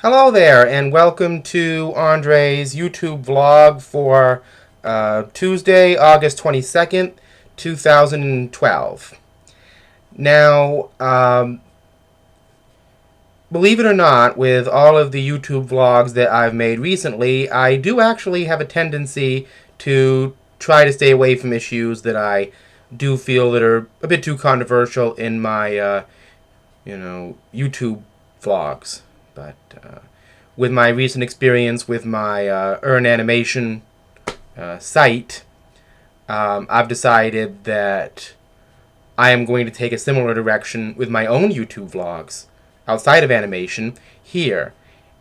Hello there, and welcome to Andre's YouTube vlog for Tuesday, August 22nd, 2012. Now, believe it or not, with all of the YouTube vlogs that I've made recently, I do actually have a tendency to try to stay away from issues that I do feel that are a bit too controversial in my, YouTube vlogs. But with my recent experience with my Earn Animation site, I've decided that I am going to take a similar direction with my own YouTube vlogs outside of animation here.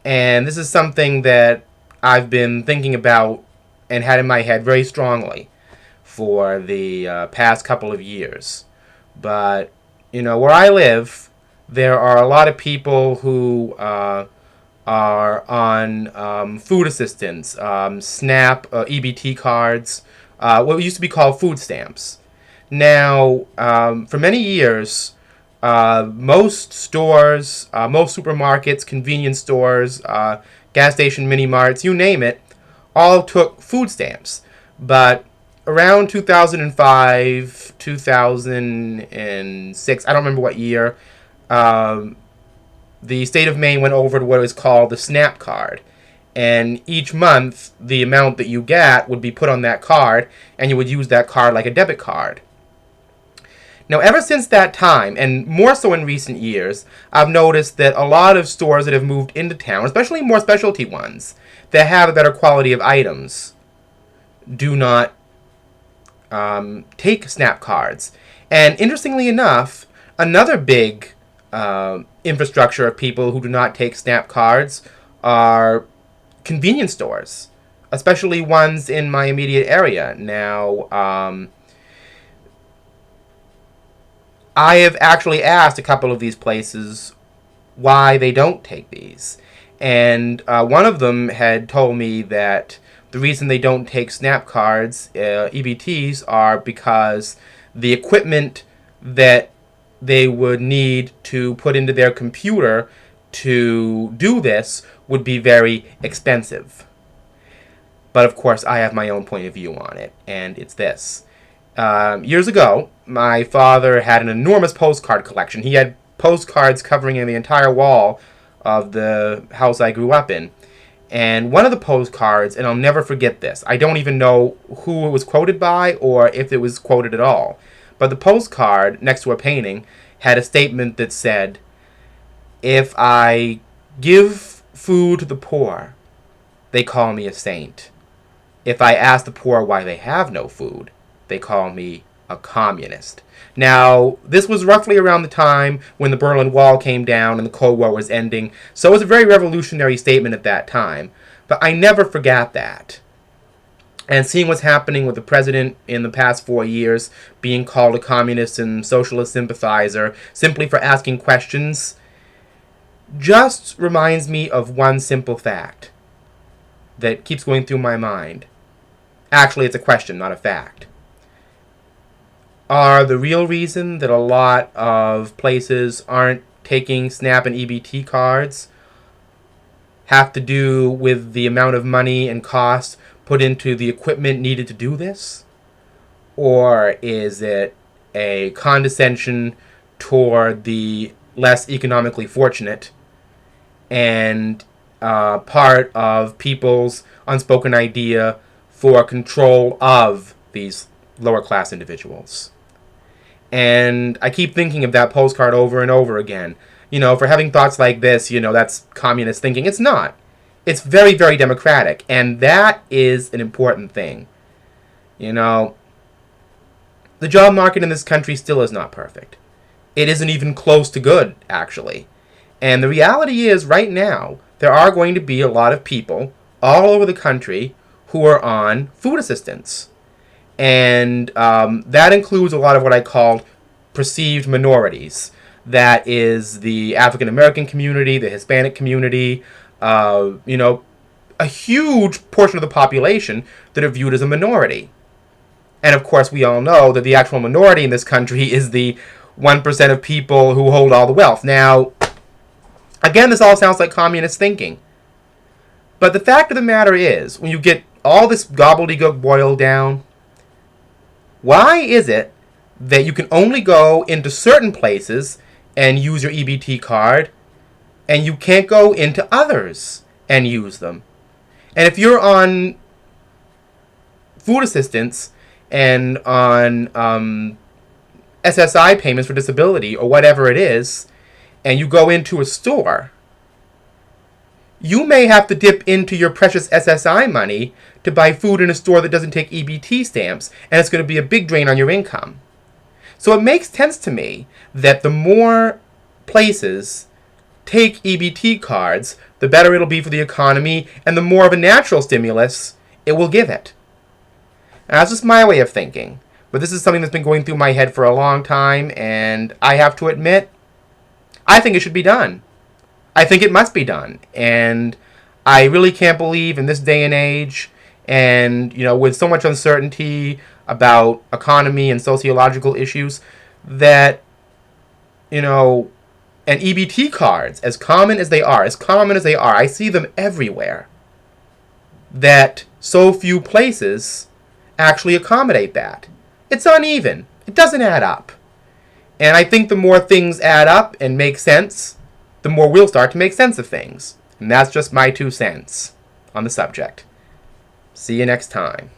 And this is something that I've been thinking about and had in my head very strongly for the past couple of years. But, where I live, there are a lot of people who are on food assistance, SNAP, EBT cards, what used to be called food stamps. Now, for many years, most stores, most supermarkets, convenience stores, gas station mini marts, you name it, all took food stamps. But around 2005, 2006, I don't remember what year, the state of Maine went over to what is called the SNAP card. And each month, the amount that you get would be put on that card, and you would use that card like a debit card. Now, ever since that time, and more so in recent years, I've noticed that a lot of stores that have moved into town, especially more specialty ones, that have a better quality of items, do not take SNAP cards. And interestingly enough, another big infrastructure of people who do not take SNAP cards are convenience stores, especially ones in my immediate area. Now, I have actually asked a couple of these places why they don't take these. And one of them had told me that the reason they don't take SNAP cards, EBTs, are because the equipment that they would need to put into their computer to do this would be very expensive. But of course, I have my own point of view on it, and it's this. Years ago, my father had an enormous postcard collection. He had postcards covering the entire wall of the house I grew up in. And one of the postcards, and I'll never forget this, I don't even know who it was quoted by or if it was quoted at all, but the postcard, next to a painting, had a statement that said, "If I give food to the poor, they call me a saint. If I ask the poor why they have no food, they call me a communist." Now, this was roughly around the time when the Berlin Wall came down and the Cold War was ending, so it was a very revolutionary statement at that time. But I never forgot that. And seeing what's happening with the president in the past 4 years being called a communist and socialist sympathizer simply for asking questions just reminds me of one simple fact that keeps going through my mind. Actually, it's a question, not a fact. Are the real reason that a lot of places aren't taking SNAP and EBT cards have to do with the amount of money and cost put into the equipment needed to do this? Or is it a condescension toward the less economically fortunate and part of people's unspoken idea for control of these lower class individuals? And I keep thinking of that postcard over and over again. For having thoughts like this, that's communist thinking. It's not. It's very, very democratic. And that is an important thing. The job market in this country still is not perfect. It isn't even close to good, actually. And the reality is, right now, there are going to be a lot of people all over the country who are on food assistance. And that includes a lot of what I call perceived minorities. That is the African American community, the Hispanic community, a huge portion of the population that are viewed as a minority. And of course, we all know that the actual minority in this country is the 1% of people who hold all the wealth. Now, Again, this all sounds like communist thinking. But the fact of the matter is, when you get all this gobbledygook boiled down, why is it that you can only go into certain places and use your EBT card, and you can't go into others and use them? And if you're on food assistance and on SSI payments for disability or whatever it is, and you go into a store, you may have to dip into your precious SSI money to buy food in a store that doesn't take EBT stamps, and it's going to be a big drain on your income. So it makes sense to me that the more places take EBT cards, the better it'll be for the economy, and the more of a natural stimulus it will give it. Now, that's just my way of thinking, but this is something that's been going through my head for a long time, and I have to admit, I think it should be done. I think it must be done, and I really can't believe in this day and age, and with so much uncertainty about economy and sociological issues, that and EBT cards, as common as they are, I see them everywhere, that so few places actually accommodate that. It's uneven. It doesn't add up. And I think the more things add up and make sense, the more we'll start to make sense of things. And that's just my 2 cents on the subject. See you next time.